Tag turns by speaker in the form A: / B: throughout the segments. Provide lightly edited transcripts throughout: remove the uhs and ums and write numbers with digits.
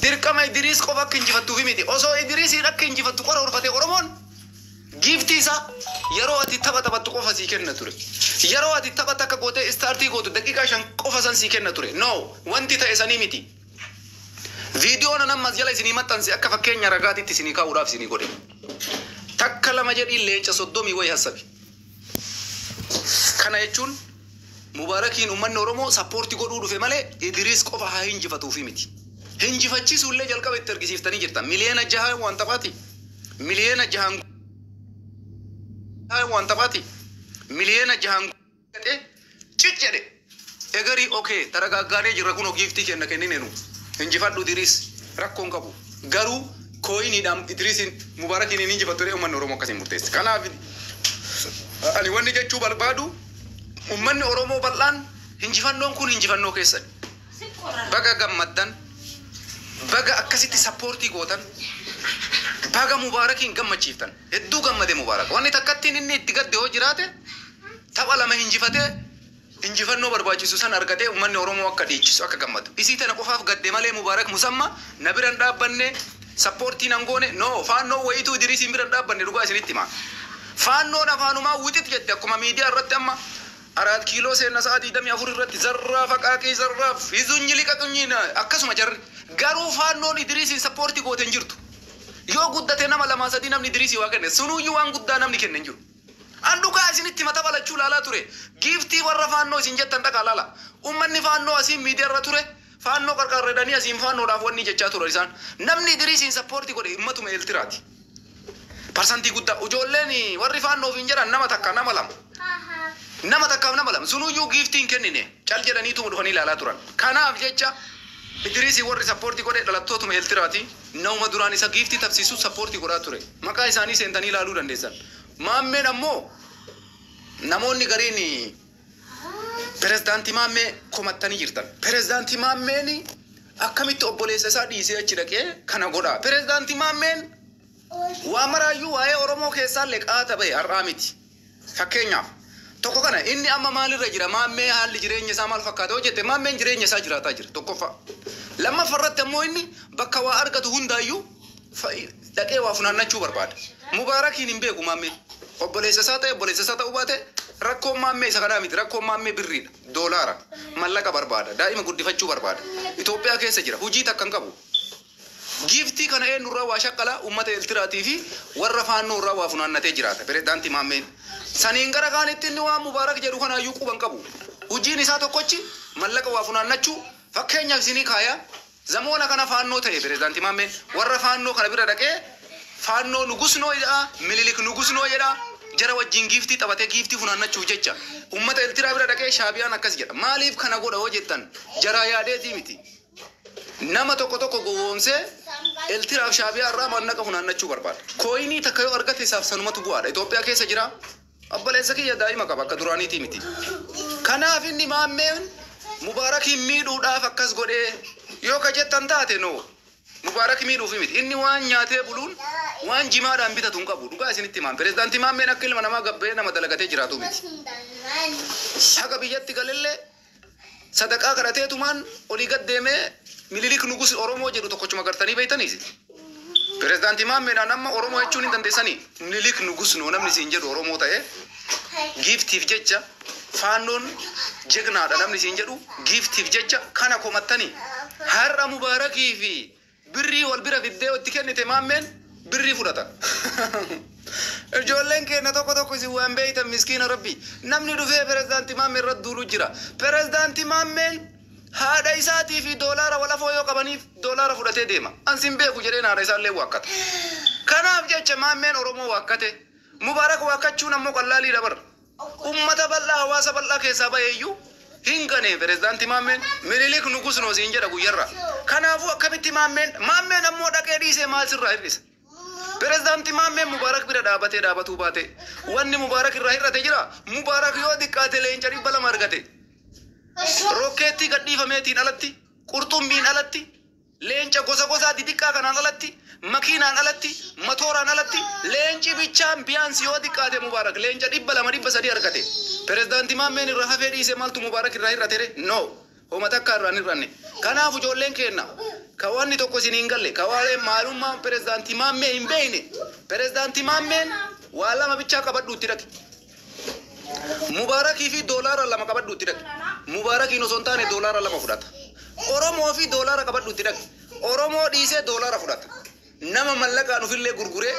A: dirqama Idris qofa kinjifattu fi miti osoo Idris akka injifattu qora urfate Oromoon giftii isa yeroo ati taphattu qofa sii kenna ture yeroo ati taphata akka goote startii gootu daqiiqaa 5 qofa san sii kenna ture no wanti ta'e sanii miti viidiyoo nan ammas jala isinii maxxansi akka fakkeenya ragaatitti isinii kaa'uudhaaf isinii godhe takka lama jedhii leenca 30 wayi hasabi kana jechuun Mubarakiin ummanni Oromoo sappoortii godhuu dhufe malee Idris qofa haa injifatuu fi miti hinjifachiisuu illee jalqaba itti argisiiftanii jirtan miliyoona 6 waan taphaati miliyoona 6 waan taphaati miliyoona 6 gate ciccede egari okay taragaaggaanee jirra kun giftii kenna kenninenu injifadhu Idris rakkoon qabu garuu koyiniidhaan Idrisin Mubarakiin injifatu ummanni Oromoo akkasiin murteesse kanaaf ani wanni jechuu barbaadu ummanni Oromoo bal'aan injifannoon kun injifannoo keessan baga gammaddan baga akkasitti sappoortii gootan baga Mubarakiin gammachiiftan hedduu gammade Mubarak wanni takkattiin inni itti gadde hoo jiraate tapha lama injifatee injifannoo barbaachisu san argatee ummanni Oromoo akka dhiichisu akka gammadu isii tana qofaaf gadde malee Mubarak musamma na biran dhaabbanne sappoortii nan goone no faannoo wayituu Idrisiin biran dhaabbanne dhugaa isinitti himaa faannoon afaanumaa wixit jette akkuma miidiyaa irratti amma 4 kiiloo seenna sa'aatii 24 irratti zarraa faqaaqee zarraa fizuunyi liqaqunyiina akkasuma jarri garuu faannoon Idrisiin sappoortii gooten jirtu yoo guddate nama 2-3 namni Idrisii waa kenne sunuyyuu waan guddaa namni kennen jiru andukaa isinitti mata balachuu laalaa ture giftii warra faannoo isin jettan dhaqa laala ummanni faannoo asiin miidiyaa irra ture faannoo qarqarredanii asiin faannoodhaaf wanni jechaa ture isaan namni Idrisiin sappoortii godhe ummatuma Eeltiraati parsantii guddaa ijoolleen warri faannoof hin jedhan nama takka nama lama nama takkaaf nama lama sunuyyuu giftiin kennine cal jedhaniitu dhufanii ilaalaa turan kanaaf jecha Idrisii warri sappoortii godhe dhalattootuma Eeltiraati nauma duraan isa giftii tabsiisuu sappoortii godhaa ture maqaa isaanii seentanii ilaaluu dandeessan maammeen ammoo namoonni gariin pirezidaantii maammee komattanii jirtan pirezidaantii maammeen akkamitti obboleessa isaa dhiisee achi dhaqee kana godhaa pirezidaantii maammeen waa maraayyuu waa'ee Oromoo keessaa leqaata bahe har'aa miti fakkeenyaaf tokko kana inni amma maalirra jira maammee haalli jireenya isaa maal fakkaata hojjette maammeen jireenya isaa jiraataa jira tokkoffaa lammaffarratti ammoo inni bakka waa argatu hundaayyuu dhaqee waa funaannachuu barbaada Mubarakiin hin beeku maammeen obboleessa isaa ta'e obboleessa isaa ta'uu baate rakkoon maammee isa kanaa miti rakkoon maammee birriidha doolaara mallaqa barbaada daa'ima guddifachuu barbaada Itoophiyaa keessa jira hujii takkan qabu giftii kana eenyurraa waa shaqqala ummata Eeltiraatii fi warra faannoo irraa waa funaannatee jiraata pirezidaantii maammeen saniin gara kaanitti inni waan Mubarak jedhu kanaayyuu quban qabu hujiin isaa tokkochi mallaqa waa funaannachuu fakkeenyaaf isinii kaaya zamoona kana faannoo ta'e pirezidaantii maammeen warra faannoo kana bira dhaqee faannoo nugusnoo jedha mililik nugusnoo jedha jara wajjin giftii taphatee giftii funaannachuuf jecha ummata Eeltiraa bira dhaqee shaabiyaan akkas jedha maaliif kana godha hoo jettan jaraa yaadeetii miti nama tokko gowwoomsee Eeltiraaf shaabiyaa irraa mallaqa funaannachuu barbaada koyinii takka yoo argate isaaf sanumatu bu'aadha Itoophiyaa keessa jira obboleessa kiyya daa'ima qaba akka duraaniitii miti kanaaf inni maammeen Mubarakiin miidhuudhaaf akkas godhee yoo ka jettan taate no Mubarak miidhuuf miti inni waan nyaatee buluun waan jimaadhaan bitatu hin qabu dhugaa isinitti himaan pirezidaantii maammeen akka ilma namaa gabbee nama dalagatee jiraatu miti haga biyyatti galillee sadaqaa kadhateetumaan olii gaddeemee mililik nugus Oromoo jedhu tokkochuma gartanii beeytaniisi pirezidaantii maammeedhaan amma Oromoo jechuun hin dandeessanii mililik nugus noo namni siin jedhu Oromoo ta'e giftiif jecha faannoon jegnaadha namni siin jedhu giftiif jecha kana komattanii har'a Mubarakii fi birrii wal bira fiddee itti kennite maammeen birrii fudhata ijoolleen keenya tokko isin waan beeytan miskiina rabbi namni dhufee pirezidaantii maammee irratti duulu jira pirezidaantii maammeen haadha isaatii fi doolaara walafoo yoo qabaniif doolaara fudhatee deema ansin beeku jedheen haadha isaallee waakkata kanaaf jecha maammeen Oromoo waakkate Mubarak waakkachuun ammoo qallaalii dabar ummata bal'aa hawaasa bal'aa keessaa baheeyyuu hin gane pirezidaantii maammeen mililik nugusnoo siin jedha guyyarra kanaafuu akkamitti maammeen ammoo dhaqee dhiisee maal sirraa hir'isa pirezidaantii maammeen Mubarak bira dhaabatuu baate wanni Mubarak irraa hir'ate jira Mubarak yoo xiqqaate leenca 200 argate rokeetti gadhiifameetiin alatti qurxummiin alatti leenca gosa xixiqqaa kanaan alatti makiinaan alatti motoraan alatti leenci bichaan biyaansi yoo xiqqaate Mubarak leenca 200-300 argate pirezidaantii maammeen irraa hafee dhiisee maaltu Mubarak irraa hir'ate no homa takka irraa hin hir'anne kanaaf ijoolleen keenya كواني توكو سنين قال لي كوالي معلوم ما بريزدانتي مامي إمبيني بريزدانتي مامي ولا ما بيتشاك بدو تيرك مبارك في دولار لما كبدو تيرك مبارك إنه سنتاني دولار لما فرات أورومو في دولار كبدو تيرك أورومو ديسه دولار فرات نما ملكا نو في اللي غرغره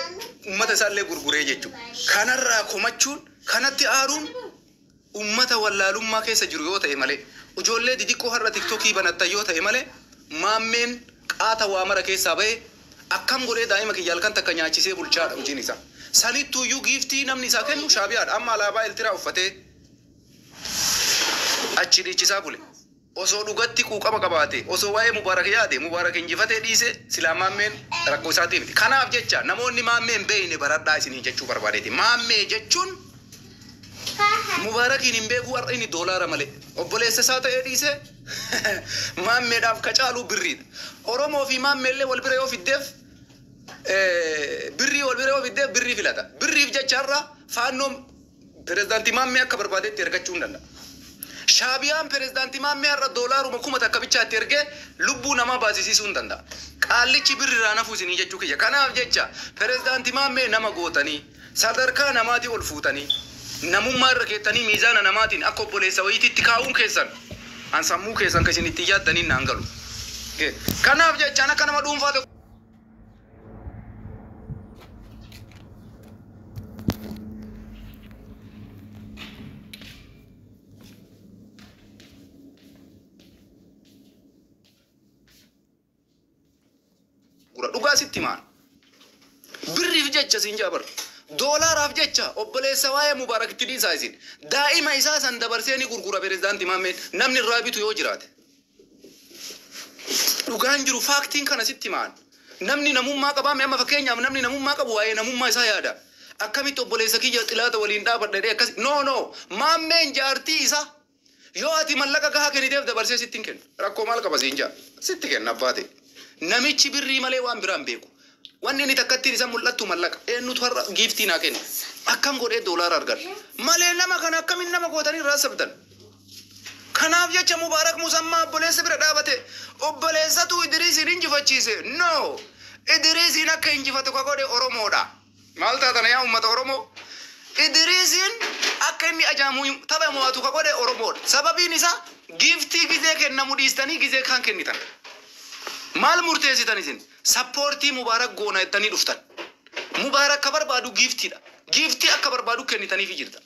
A: أمة سال اللي غرغره يجوا كان الراكو ماتشون كانت تارون أمة ولا لما كيس جريوتا إمالي وجولة دي كو هرّا تيك توكي بنتايوتا إمالي مامين قاتا وامرا كيس أبي أكم غوري دائما كي يالكان تكنيا چيسه بولشار وجينيسا سالي تو يو گيفتي نمني ساكن مشابهات أما لابا الترا وفته أشيري چيسا بولي osoo dhugatti quuqama qabaate osoo waa'ee mubaarak yaade mubaarak injifatee dhiise silaa maammeen rakkoo isaatii miti. Kanaaf jecha namoonni maammeen beeyne baradhaa isinii jechuu barbaadeeti. Maammee jechuun mubaarakiin hin beeku har'a inni doolaara malee obboleessa isaa ta'ee dhiise maammeedhaaf kacaaluu birriidha. Oromoo fi maammeellee wal bira yoo fiddeef birrii wal bira yoo fiddeef birrii filata. Birriif jecha har'a faannoon pirezidaantii maammee akka barbaadetti ergachuu hin danda'a. Shaabiyaan pirezidaantii maammee har'a doolaaruma kuma takka bichaatti ergee lubbuu namaa baasisiisuu hin danda'a. Qaallichi birriirraa nafuu isinii jechuu kiyya. Kanaaf jecha pirezidaantii maammee nama gootanii sadarkaa namaatii ol fuutanii namummaa irra keettanii miizaana namaatiin akka obboleessa wayiititti kaa'uun keessan an sammuu keessan kan isin itti yaaddaniin naan galu. Kanaaf jechaan akka nama dhuunfaa tokko dhugaa sitti maan birriif jecha siin jaabar doolaaraaf jecha obboleessa waa'ee mubaarakitti dhiisaa isin daa'ima isaa san dabarseenii gurgura pirezidaantii maammeen namni irraa bitu yoo jiraate dhugaan jiru faaktiin kana sitti maan namni namummaa qabaa amma fakkeenyaaf namni namummaa qabu waa'ee namummaa isaa yaada akkamitti obboleessa kiyya xilaata waliin dhaabadhee akkas no maammeen jaartii isaa yoo ati mallaqa gahaa kenniteef dabarsee sitti hin kennu rakkoo maal qaba siin jaa sitti kenna abbaate namichi birrii malee waan biraan beeku wanni inni takkattiin isa mul'attu mallaqa eenyutu har'a giiftii naa kenna akkam godhee doolaara argata malee nama kana akkamiin nama gootanii irraa sabdan kanaaf jecha mubaarak musammaa obboleessa bira dhaabate obboleessatu idiriisiin injifachiise no idiriisiin akka injifatu ka godhe oromoodha maal taatana yaa ummata oromoo idiriisiin akka inni ajaamu tapha mo'atu ka godhe oromoodha sababiin isaa giiftii gizee kennamu dhiistanii gizee kaan kennitan maal murteessitan isin sappoortii mubaarak goona jettanii dhuftan mubaarak ka barbaadu giiftiidha giiftii akka barbaadu kennitaniif jirta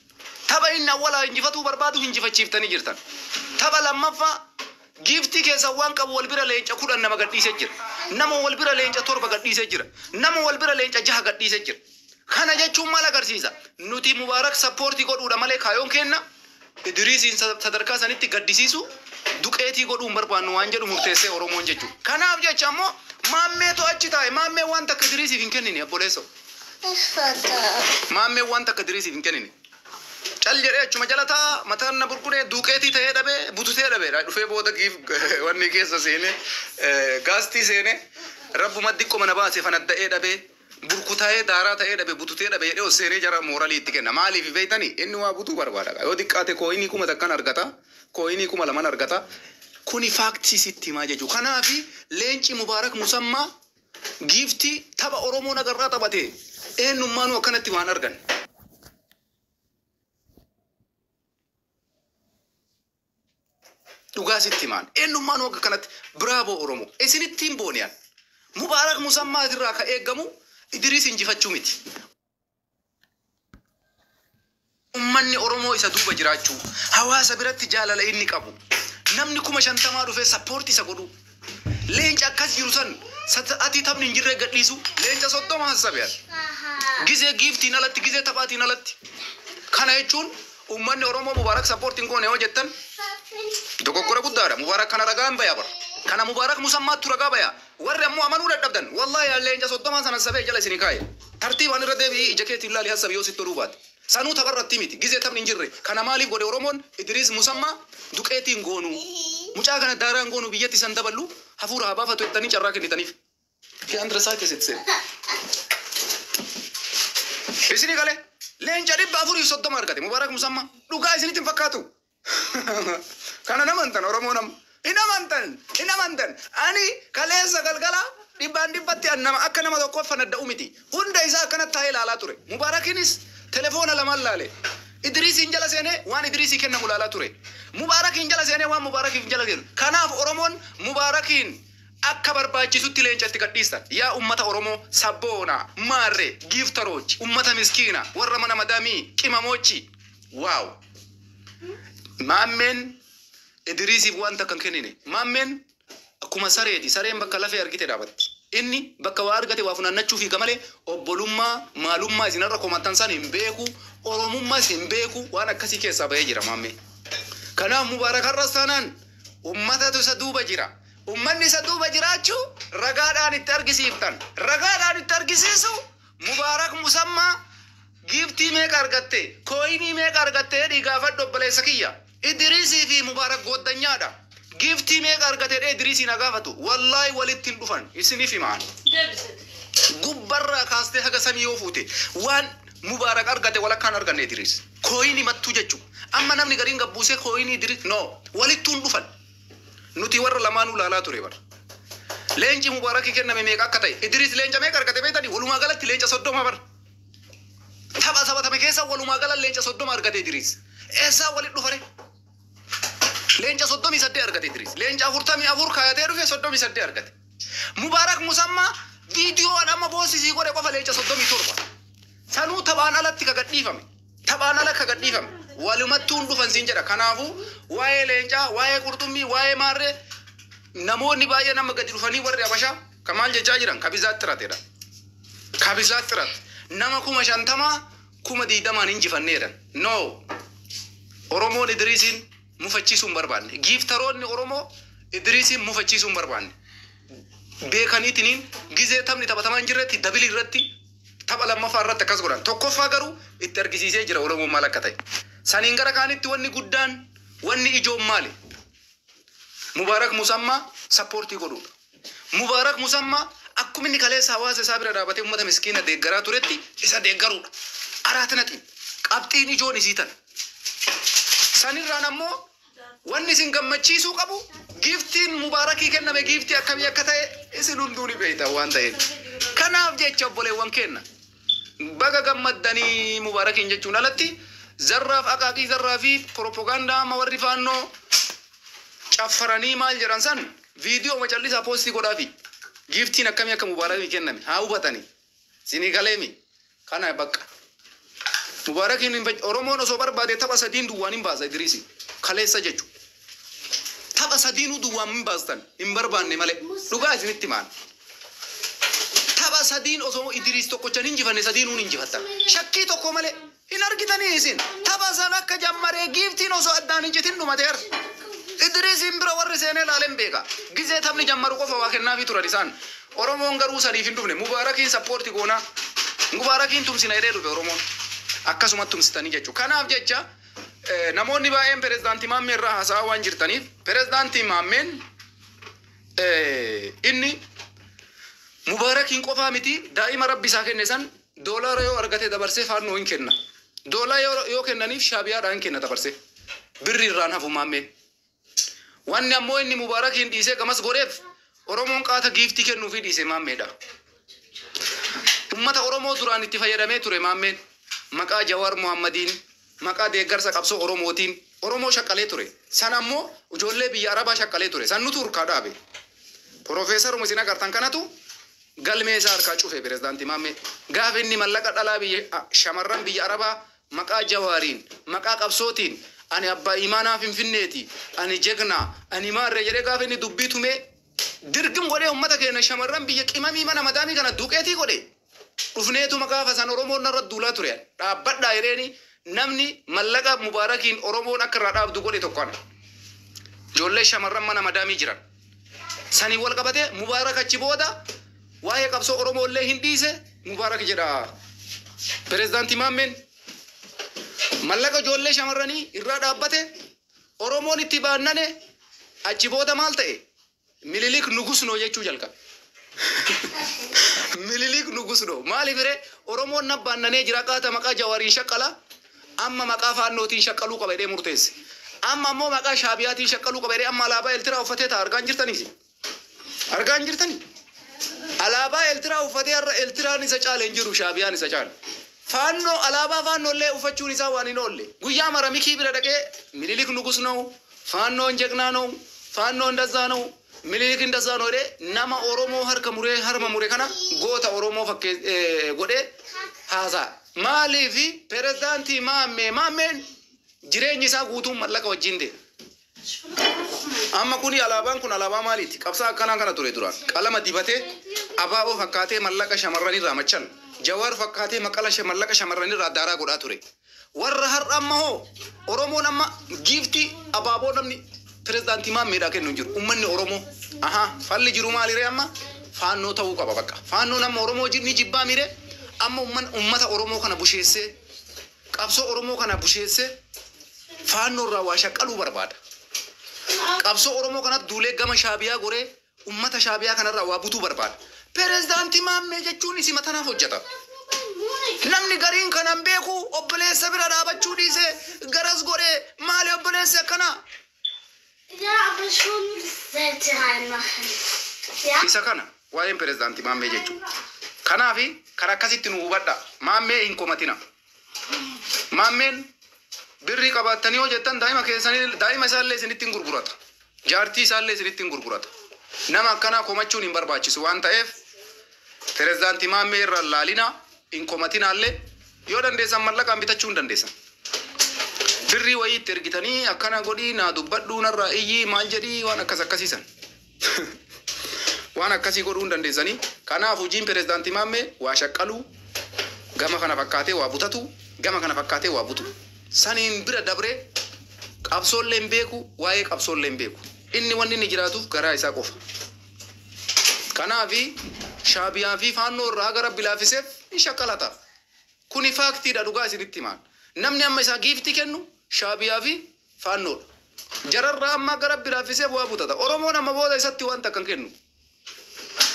A: tapha inni awwalaa injifatuu barbaadu injifachiiftanii jirtan tapha lammaffaa giiftii keessa waan qabu wal bira leenca 10 nama gadhiisee jira nama wal bira leenca 7 gadhiisee jira nama wal bira leenca 6 gadhiisee jira kana jechuun maal agarsiisa nuti mubaarak sappoortii godhuudha malee kaayoon kenna idiriisiin sadarkaa sanitti gaddisiisu duqeetii godhuun barbaannu waan jedhu murteessee oromoon jechuudha. Kanaaf jecha ammoo maammee to'achi taa'e maammee waan takka idiriisiif hin kennine obboleessa. Maammee waan takka idiriisiif hin kennine. Cal jedhee achuma jala taa mataan na burquree duqeetii ta'ee dhabee bututee dhabeedha. Dhufee booda wanni keessa seenee gaastii seenee rabbuma xiqqoo mana baasee fanadda'ee dhabee burkutaa'ee daaraa ta'ee dhabee bututee dhabee jedhee seenee jara mooralii itti kenna. Maaliif beektanii inni waa butuu barbaada. Yoo xiqqaate kooyinii kuma takkan argata. Kooyinii kuma laman argata kuni faaktii sitti himaa jechuudha. Kanaaf leenci mubaarak musammaa giiftii tapha oromoo nagarraa taphate eenyummaanuu akkanatti waan argan. Dhugaa sitti himaan eenyummaanuu akka kanatti biraaboo oromoo isinittiin booniyaan mubaarak musammaa irraa ka eeggamu idiriis injifachuu miti. Ummanni oromoo isa duuba jiraachuu hawaasa biratti jaalala inni qabu namni 50 dhufee sappoortii isa godhu leenca akkas jiru san ati taphni hin jirre gadhiisu leenca 30 hasabean gizee giiftiin alatti gizee taphaatiin alatti kana jechuun ummanni oromoo mubaarak sappoortiin goone yoo jettan dogoggora guddaadha mubaarak kana ragaan baya bar kana mubaarak musammaatti ragaa baya warri ammoo amanuu dadhabdan wallahi leenca 30 sana sabee jala isinii kaaye tartiibaan irra deebi'ii ija keetiin ilaali hasabe yoo sitti dhubaate sanuu tapharratti miti gizee taphni hin jirre kana maaliif godhe oromoon idiriis musammaa duqeetiin goonu mucaa kana daaraan goonu biyyatti san daballu hafuura habaafatu jettanii carraa kennitaniif fi andrasaa keessatti seene isinii galee leenca 430 argate mubaarak musammaa dhugaa isinitti hin fakkaatu kana namantan oromoo nam ina mantan ani kaleessa galgala dhibban dhibbatti annama akka nama tokko fanadda umiti hunda isaa akkanatti taa'ee ilaalaa ture Mubaarakinis telefoona lamaan laale Idriisiin jala seenee waan Idriisii kennamu ilaalaa ture Mubaarakiin jala seenee waan Mubaarakiif jala kennu kanaaf Oromoon Mubaarakiin akka barbaachisutti leencatti gadhiistan yaa ummata Oromoo sabboona maarree giiftaroochi ummata miskiina warra mana madamii qimamoochi waaw maammeen Idriisiif wanta kan kennine maammeen akkuma sareeti sareen bakka lafee argite dhaabatti inni bakka waa argate waa funaannachuu fi gamale obbolummaa maalummaa isinarra komantan san hin beeku Oromummaa hin beeku waan akkasii keessaa bahee jira maammee kanaaf Mubaarak har'as taanaan ummatatu isa duuba jira ummanni isa duuba jiraachuu ragaadhaan itti argisiiftan ragaadhaan itti argisiisu Mubaarak musammaa giiftii meeqa argatte kooyinii meeqa argatte dhiigaafadhu obboleessa kiyya Idriisii fi Mubaarak goddanyaadha giftii meeqa argatee Idriisii na gaafatu wallahi walittiin dhufan isiniif himaan gubbarraa kaastee haga samii yoo fuute waan Mubaarak argate walakkaan arganne Idriis kooyinii mattuu jechuun amma namni gariin gabbuusee kooyinii Idriis no walittuun dhufan nuti warra lamaanuu laalaa ture bara leenci Mubaarakii kenname meeqa akka ta'e Idriis leenca meeqa argate beektanii walumaa galatti leenca 30 bara tapha taphatame keessa walumaa gala leenca 30 argate Idriis eessaa walit dhufare leenca 38 argate Idriis leenca 44 kaayatee dhufe 38 argate Mubaarak musammaa viidiyoo amma boosisii godhe qofa leenca 37 sanuu taphaan alatti kagadhiifame taphaan ala kagadhiifame walumattuun dhufan siin jedha kanaafuu waa'ee leencaa waa'ee qurxummii waa'ee maarree namoonni baay'ee nama gadi dhufanii warri Habashaa kamaal jechaa jiran kabizaatti rateedha kabizaatti rate nama 50 20 injifanneedhan no Oromoon Idriisiin mufachiisuun barbaanne giiftaroonni Oromoo Idriisiin mufachiisuun barbaanne beekaniitiniin gizee taphni taphatamaa hin jirretti dabili irratti tapha lammaffaa irratti akkas godhan tokkoffaa garuu itti argisiisee jira Oromoon maal akka ta'e saniin gara kaanitti wanni guddaan wanni ijoon maali Mubaarak musammaa sappoortii godhuudha Mubaarak musammaa akkuma inni kaleessa hawaasa isaa bira dhaabatee uummata miskiina deeggaraa turetti isa deeggaruudha araatinati qabxiin ijoon isiitan sanirraan ammoo wanni isin gammachiisuu qabu giftiin Mubaarakii kenname giftii akkamii akka ta'e isin hunduuni beektan waan ta'eef kanaaf jecha obboleewwan kenna baga gammaddanii Mubaarakiin jechuun alatti zarraaf akaakii zarraa fi propagaandaa amma warri faannoo caffaranii maal jedhan san viidiyoo macallisaa poostii godhaafi giftiin akkamii akka Mubaarakii kenname haa hubatanii sinii galeemi kana bakka Mubarakiin Oromoon osoo barbaade tapha sadiin duwwaan hin baasa Idriisi kaleessa jechu tapha sadiinuu duwwaan hin baastan hin barbaanne malee dhugaa isinitti maan tapha sadiin osoo Idriis tokkochan injifanne sadiinuu injifatta shakkii tokko malee hin argitanii isin tapha san akka jammaree giftiin osoo addaan injitin dhumateer Idriisiin bira warri seenee laalen beeka gizee taphni jammaru qofa waa kennaafii turan isaan Oromoon garuu sadiif hin dhufne Mubarakiin sappoortii goonaa Mubarakiin tumsina jedhee dhufe Oromoon akkasumatti tumsitanii jechuudha. Kanaaf jecha namoonni baay'een pirezidaantii Maammee irraa haasa'aa waan jirtaniif pirezidaantii Maammeen inni Mubaarakiin qofaa miti daa'ima rabbi isaa kenne san doolaara yoo argate dabarsee faannoo hin kenna. Doolaara yoo kennaniif shaabiyaadhaan kenna dabarsee birri irraan hafu Maammeen. Wanni ammoo inni Mubaarakiin dhiisee gamas godheef Oromoon qaata giiftii kennuufii dhiise Maammeedha. Ummata Oromoo duraan itti fayyadamee ture Maammeen. Maqaa Jawaar Muhammadiin maqaa deeggarsa qabsoo Oromootiin Oromoo shaqqalee ture san ammoo ijoollee biyya Arabaa shaqqalee ture san nutu urkaa dhaabe Profeesar Musin agartan kanatu galmee isaa harkaa cufe pirezidaantii Maammee gaafa inni mallaqa dhalaa biyya shamarran biyya Arabaa maqaa Jawaariin maqaa qabsootiin ani abbaa imaanaa Finfinneeti ani jegnaa ani maarree jedhee gaafa inni dubbii tumee dirgim godhee ummata keenya shamarran biyya qimamii mana madaamii kana duqeetii godhee dhufneetu maqaa fasan Oromoon irra duulaa ture dhaabbadhaa jedheeni namni mallaqa Mubaarakiin Oromoon akka irraa dhaabdu godhe tokkoon ijoollee shamarran mana madaamii jiran sanii wal qabatee Mubaarak achi booda waa'ee qabsoo Oromoo illee hin dhiise Mubaarak jedha pirezidaantii Maammeen mallaqa ijoollee shamarranii irraa dhaabbate Oromoon itti baannane achi booda maal ta'e Minilik nugusnoo jechuu jalqabe Minilik nugusnoo maaliif ree Oromoon nabbaannanee jira qaata maqaa Jawaariin shaqqala amma maqaa faannootiin shaqqaluu qaba jedhee murteesse amma ammoo maqaa shaabiyaatiin shaqqaluu qabeere amma alaabaa Eertiraa uffatee ta'a argaan jirtaniisi. Argaan jirtani. Alaabaa Eertiraa uffatee har'a Eertiraan isa caale hin jiru shaabiyaan isa caale. Faannoo alaabaa faannoollee uffachuun isaa waan hin oolle. Guyyaa mara mikii bira dhaqee Minilik nugus ነው faannoon jeqnaa ነው faannoon እንደዛ ነው Minilik እንደዛ ነው nama Oromoo harma muree kana goota Oromoo fakkee godhee haasaa. Maaliifi pirezidaantii maammeen jireenyi isaa guutuun mallaqa wajjin deema. Amma kuni alaabaan kun alaabaa maaliiti? Qabsaa akkanaa kana ture duraan. Qalama dibatee abaaboo fakkaatee mallaqa shamarranirraa machan. Jawaar fakkaatee mallaqa shamarranirraa daaraa godhaa ture. Warra har'a amma hoo Oromoon amma giiftii abaaboo namni pirezidaantii maammeedhaa kennu hin jiru. Uummanni Oromoo falli jiru maaliree amma faannoo ta'uu qaba bakka. Faannoon amma Oromoo ni jibbaa mire amma uummata Oromoo kana busheessee qabsoo Oromoo kana busheessee faannoorraa waa shaqqaluu barbaada. Qabsoo Oromoo kanatti duulee gama shaabiyaa goree uummata shaabiyaa kanarraa waa butuu barbaada. Pirezidaantii maammee jechuun isi matanaaf hojjeta. Namni gariin kanan beeku obboleessa bira dhaabachuu dhiisee garas godhee maali obboleessi akkanaa? Isa kana waa'een pirezidaantii maammee jechuudha. Kanaafi karaa akkasitti nu hubadha. Maammee hin komatina. Maammeen birrii qabaatanii hojjetan daa'ima isaallee isinitti hin gurgurata. Jaartii isaallee isinitti hin gurgurata. Nama akkanaa komachuun hin barbaachisu waan ta'eef pirezidaantii maammee irra laalina hin komatinaallee yoo dandeessan mallaqaan bitachuu hin dandeessan. Birrii wayii itti ergitanii akkana godhii naa dubbadhuu narraa iyyii maal jedhii waan akkasiisan. Waan akkasii godhuu hin dandeessanii. Kanaaf hojiin pirezidaantii maammee waa shaqqaluu gama kana fakkaatee waa butatu gama kana fakkaatee waa butu. Saniin bira dabree qabsoollee hin beeku waa'ee qabsoollee hin beeku. Inni wanni inni jiraatuuf garaa isaa qofa. Kanaafi shaabiyaa fi faannoo irraa gara bilaafiseef ni shaqqalata. Kuni faaktiidha dhugaa isinitti himaan. Namni amma isaa giiftii kennu shaabiyaa fi faannoodha. Jararraa amma gara bilaafiseef waa butata. Oromoon amma booda isatti waan takkan kennu.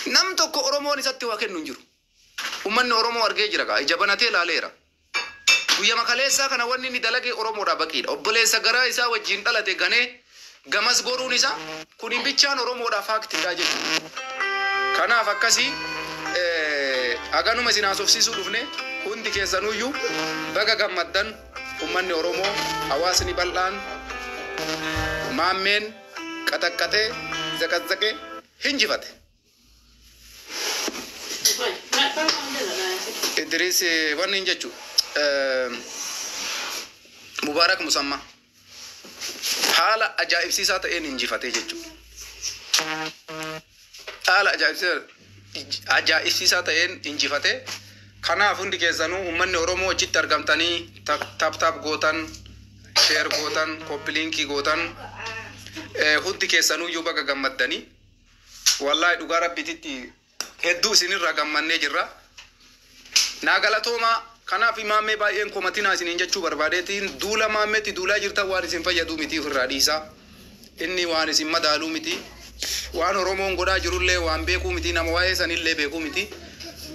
A: Nam tokko Oromoon isatti waa kennu hin jiru. Uummanni Oromoo argee jira kaa ija banatee ilaaleera. Guyyaa makaleessaa kana wanni inni dalagee Oromoodhaa baqiidha. Obboleessa garaa isaa wajjin dhalate ganee gamas goruun isaa kun hin bichaan Oromoodhaa faaktiidha jechuudha. Kanaaf akkasii haganuma isin haasofsiisuu dhufne hundi keessanuyyuu baga gammaddan uummanni Oromoo hawaasni bal'aan maammeen qaxaqqaxee zaqazzaqee hinjifate. Idris wanni hin jechuudha. Mubaarak Musammaa haala ajaa'ibsiisaa ta'een injifatee jechuudha. Haala ajaa'ibsiisaa ta'een injifatee kanaaf hundi keessanuu uummanni Oromoo achitti argamtanii tap gootan sheer gootan koppiliinkii gootan hundi keessanuu iyyuu baga gammaddanii wallaahi dhugaa rabbititti hedduu isinirraa gammannee jirra. Naa galatoomaa kanaaf maammee baay'een komatinaa isiniin jechuu barbaadeetiin duula maammeetti duulaa jirtan waan isin fayyaduu miti ofirraa dhiisaa. Inni waan isin madaaluu miti. Waan Oromoon godhaa jirullee waan beekuu miti nama waa'ee sanillee beekuu miti.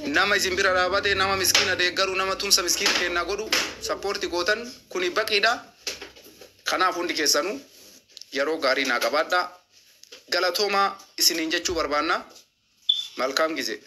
A: Nama isin bira dhaabate nama miskiina deeggaru nama tumsa miskiina kennaa godhu sappoorti gootan kuni baqiidha. Kanaaf hundi keessanuu yeroo gaarii naa qabaadhaa. Galatoomaa isiniin jechuu barbaanna. Malkaam gisee.